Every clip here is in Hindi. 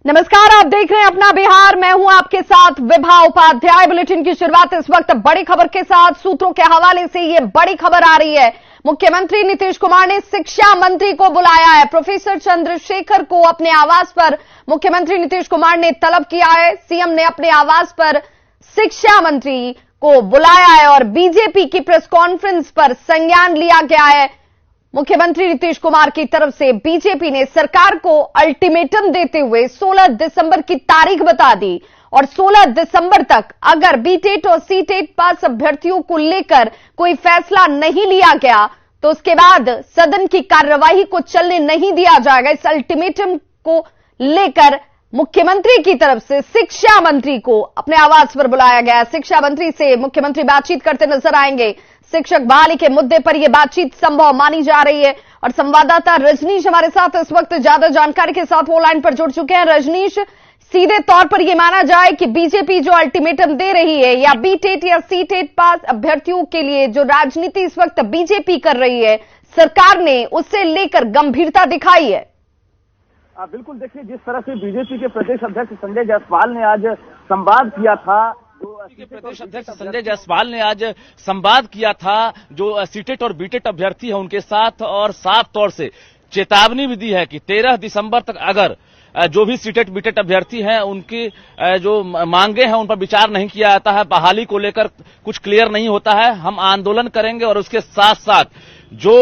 नमस्कार, आप देख रहे हैं अपना बिहार। मैं हूं आपके साथ विभा उपाध्याय। बुलेटिन की शुरुआत इस वक्त बड़ी खबर के साथ। सूत्रों के हवाले से ये बड़ी खबर आ रही है। मुख्यमंत्री नीतीश कुमार ने शिक्षा मंत्री को बुलाया है। प्रोफेसर चंद्रशेखर को अपने आवास पर मुख्यमंत्री नीतीश कुमार ने तलब किया है। सीएम ने अपने आवास पर शिक्षा मंत्री को बुलाया है और बीजेपी की प्रेस कॉन्फ्रेंस पर संज्ञान लिया गया है। मुख्यमंत्री नीतीश कुमार की तरफ से बीजेपी ने सरकार को अल्टीमेटम देते हुए 16 दिसंबर की तारीख बता दी और 16 दिसंबर तक अगर बीटेट और सीटेट पास अभ्यर्थियों को लेकर कोई फैसला नहीं लिया गया तो उसके बाद सदन की कार्यवाही को चलने नहीं दिया जाएगा। इस अल्टीमेटम को लेकर मुख्यमंत्री की तरफ से शिक्षा मंत्री को अपने आवास पर बुलाया गया। शिक्षा मंत्री से मुख्यमंत्री बातचीत करते नजर आएंगे। शिक्षक बहाली के मुद्दे पर यह बातचीत संभव मानी जा रही है और संवाददाता रजनीश हमारे साथ इस वक्त ज्यादा जानकारी के साथ वो लाइन पर जुड़ चुके हैं। रजनीश, सीधे तौर पर यह माना जाए कि बीजेपी जो अल्टीमेटम दे रही है या बीटेट या सीटेट पास अभ्यर्थियों के लिए जो राजनीति इस वक्त बीजेपी कर रही है, सरकार ने उससे लेकर गंभीरता दिखाई है? बिल्कुल, देखिए जिस तरह से बीजेपी के प्रदेश अध्यक्ष संजय जायसवाल ने आज संवाद किया था, प्रदेश अध्यक्ष संजय जायसवाल ने आज संवाद किया था जो सीटेट और बीटेट अभ्यर्थी है उनके साथ, और साफ तौर से चेतावनी भी दी है कि 13 दिसंबर तक अगर जो भी सीटेट बीटेट अभ्यर्थी हैं उनकी जो मांगे हैं उन पर विचार नहीं किया जाता है, बहाली को लेकर कुछ क्लियर नहीं होता है, हम आंदोलन करेंगे और उसके साथ साथ जो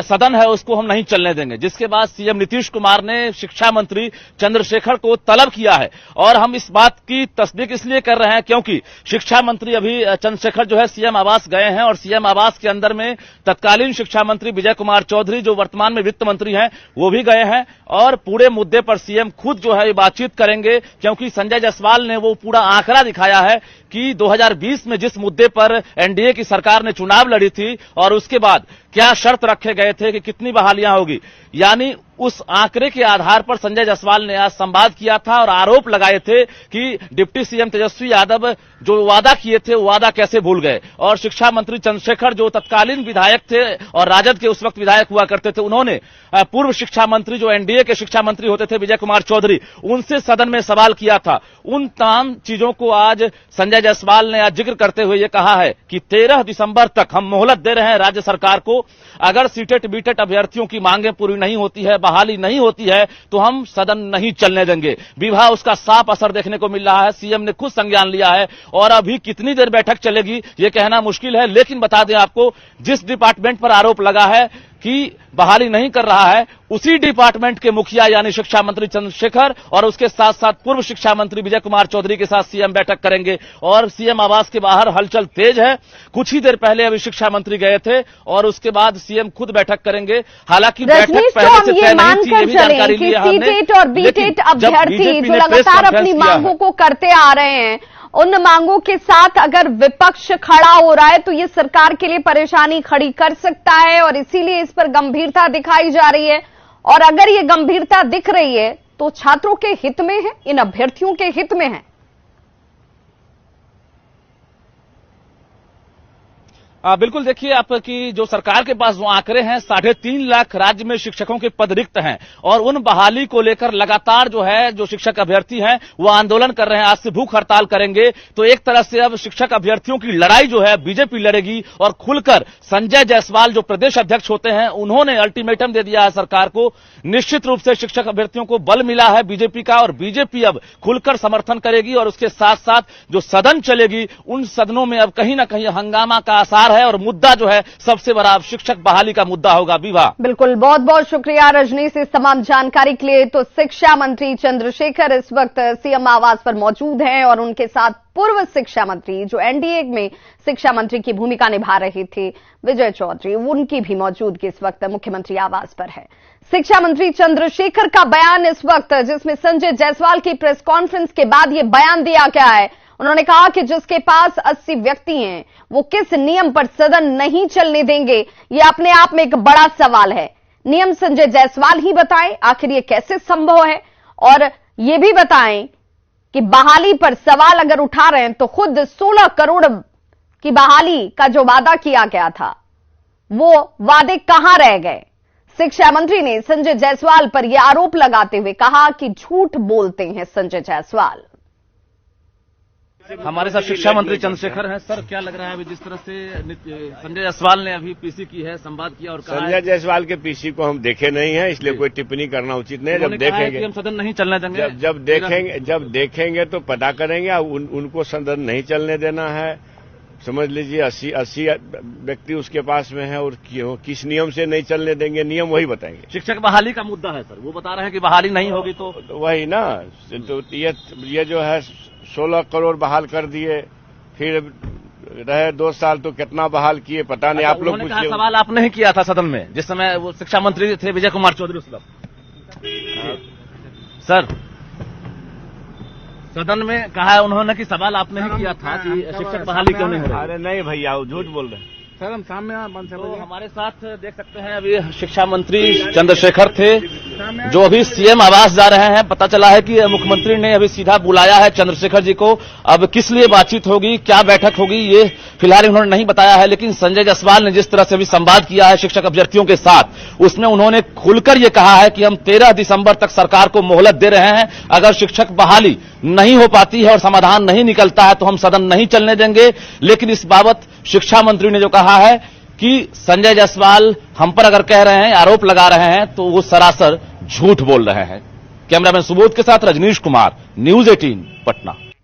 सदन है उसको हम नहीं चलने देंगे। जिसके बाद सीएम नीतीश कुमार ने शिक्षा मंत्री चंद्रशेखर को तलब किया है और हम इस बात की तस्दीक इसलिए कर रहे हैं क्योंकि शिक्षा मंत्री अभी चंद्रशेखर जो है सीएम आवास गए हैं और सीएम आवास के अंदर में तत्कालीन शिक्षा मंत्री विजय कुमार चौधरी जो वर्तमान में वित्त मंत्री हैं वो भी गए हैं और पूरे मुद्दे पर सीएम खुद जो है बातचीत करेंगे, क्योंकि संजय जायसवाल ने वो पूरा आंकड़ा दिखाया है कि 2020 में जिस मुद्दे पर एनडीए की सरकार ने चुनाव लड़ी थी और उसके बाद क्या शर्त रखे गए थे कि कितनी बहालियां होगी, यानी उस आंकड़े के आधार पर संजय जायसवाल ने आज संवाद किया था और आरोप लगाए थे कि डिप्टी सीएम तेजस्वी यादव जो वादा किए थे वो वादा कैसे भूल गए। और शिक्षा मंत्री चंद्रशेखर जो तत्कालीन विधायक थे और राजद के उस वक्त विधायक हुआ करते थे, उन्होंने पूर्व शिक्षा मंत्री जो एनडीए के शिक्षा मंत्री होते थे विजय कुमार चौधरी, उनसे सदन में सवाल किया था। उन तमाम चीजों को आज संजय जायसवाल ने आज जिक्र करते हुए ये कहा है कि 13 दिसंबर तक हम मोहलत दे रहे हैं राज्य सरकार को। अगर सीटेट बीटेट अभ्यर्थियों की मांगे पूरी नहीं होती है, बहाली नहीं होती है तो हम सदन नहीं चलने देंगे। विभा उसका साफ असर देखने को मिल रहा है। सीएम ने खुद संज्ञान लिया है और अभी कितनी देर बैठक चलेगी ये कहना मुश्किल है, लेकिन बता दें आपको जिस डिपार्टमेंट पर आरोप लगा है कि बहाली नहीं कर रहा है उसी डिपार्टमेंट के मुखिया यानी शिक्षा मंत्री चंद्रशेखर और उसके साथ साथ पूर्व शिक्षा मंत्री विजय कुमार चौधरी के साथ सीएम बैठक करेंगे और सीएम आवास के बाहर हलचल तेज है। कुछ ही देर पहले अभी शिक्षा मंत्री गए थे और उसके बाद सीएम खुद बैठक करेंगे। हालांकि बैठक पहले से तय नहीं थी, ये भी जानकारी ली है हमने। सीटेट और बीटेट अभ्यर्थी जो लगातार अपनी मांगों को करते आ रहे हैं, उन मांगों के साथ अगर विपक्ष खड़ा हो रहा है तो ये सरकार के लिए परेशानी खड़ी कर सकता है और इसीलिए इस पर गंभीरता दिखाई जा रही है। और अगर ये गंभीरता दिख रही है तो छात्रों के हित में है, इन अभ्यर्थियों के हित में है। बिल्कुल, देखिए आपकी जो सरकार के पास जो आंकड़े हैं 3.5 लाख राज्य में शिक्षकों के पद रिक्त हैं और उन बहाली को लेकर लगातार जो है जो शिक्षक अभ्यर्थी हैं वो आंदोलन कर रहे हैं। आज से भूख हड़ताल करेंगे। तो एक तरह से अब शिक्षक अभ्यर्थियों की लड़ाई जो है बीजेपी लड़ेगी और खुलकर संजय जायसवाल जो प्रदेश अध्यक्ष होते हैं उन्होंने अल्टीमेटम दे दिया है सरकार को। निश्चित रूप से शिक्षक अभ्यर्थियों को बल मिला है बीजेपी का और बीजेपी अब खुलकर समर्थन करेगी और उसके साथ साथ जो सदन चलेगी उन सदनों में अब कहीं ना कहीं हंगामा का आसार है और मुद्दा जो है सबसे बड़ा शिक्षक बहाली का मुद्दा होगा। विभा, बिल्कुल, बहुत बहुत शुक्रिया रजनीश इस तमाम जानकारी के लिए। तो शिक्षा मंत्री चंद्रशेखर इस वक्त सीएम आवास पर मौजूद हैं और उनके साथ पूर्व शिक्षा मंत्री जो एनडीए में शिक्षा मंत्री की भूमिका निभा रहे थे विजय चौधरी, उनकी भी मौजूदगी इस वक्त मुख्यमंत्री आवास पर है। शिक्षा मंत्री चंद्रशेखर का बयान इस वक्त जिसमें संजय जायसवाल की प्रेस कॉन्फ्रेंस के बाद यह बयान दिया गया है। उन्होंने कहा कि जिसके पास 80 व्यक्ति हैं वो किस नियम पर सदन नहीं चलने देंगे, ये अपने आप में एक बड़ा सवाल है। नियम संजय जायसवाल ही बताएं आखिर ये कैसे संभव है और ये भी बताएं कि बहाली पर सवाल अगर उठा रहे हैं तो खुद 16 करोड़ की बहाली का जो वादा किया गया था वो वादे कहां रह गए। शिक्षा मंत्री ने संजय जायसवाल पर यह आरोप लगाते हुए कहा कि झूठ बोलते हैं संजय जायसवाल। हमारे साथ शिक्षा मंत्री चंद्रशेखर हैं। सर, क्या लग रहा है अभी जिस तरह से संजय जायसवाल ने अभी पीसी की है, संवाद किया और कहा संजय जायसवाल के पीसी को हम देखे नहीं है, इसलिए कोई टिप्पणी करना उचित नहीं है। जब देखेंगे, हम सदन नहीं चलने देंगे। जब देखेंगे तो पता करेंगे। उनको सदन नहीं चलने देना है। समझ लीजिए 80 व्यक्ति उसके पास में है और किस नियम से नहीं चलने देंगे, नियम वही बताएंगे। शिक्षक बहाली का मुद्दा है सर, वो बता रहे हैं कि बहाली नहीं होगी तो वही ना, तो ये जो है 16 करोड़ बहाल कर दिए, फिर रहे 2 साल तो कितना बहाल किए पता नहीं। आप लोग पूछिए। सवाल आपने ही किया था सदन में जिस समय वो शिक्षा मंत्री थे विजय कुमार चौधरी उस वक्त। सर, सदन में कहा है उन्होंने कि सवाल आपने ही किया था कि शिक्षक बहाली क्यों नहीं हो रही। अरे नहीं भैया, वो झूठ बोल रहे हैं। सर, हम सामने तो हमारे साथ देख सकते हैं अभी शिक्षा मंत्री चंद्रशेखर थे जो अभी सीएम आवास जा रहे हैं। पता चला है कि मुख्यमंत्री ने अभी सीधा बुलाया है चंद्रशेखर जी को। अब किस लिए बातचीत होगी, क्या बैठक होगी, ये फिलहाल उन्होंने नहीं बताया है। लेकिन संजय जायसवाल ने जिस तरह से अभी संवाद किया है शिक्षक अभ्यर्थियों के साथ, उसमें उन्होंने खुलकर ये कहा है कि हम 13 दिसंबर तक सरकार को मोहलत दे रहे हैं। अगर शिक्षक बहाली नहीं हो पाती है और समाधान नहीं निकलता है तो हम सदन नहीं चलने देंगे। लेकिन इस बाबत शिक्षा मंत्री ने जो कहा है कि संजय जायसवाल हम पर अगर कह रहे हैं, आरोप लगा रहे हैं तो वो सरासर झूठ बोल रहे हैं। कैमरामैन सुबोध के साथ रजनीश कुमार, न्यूज़ 18 पटना।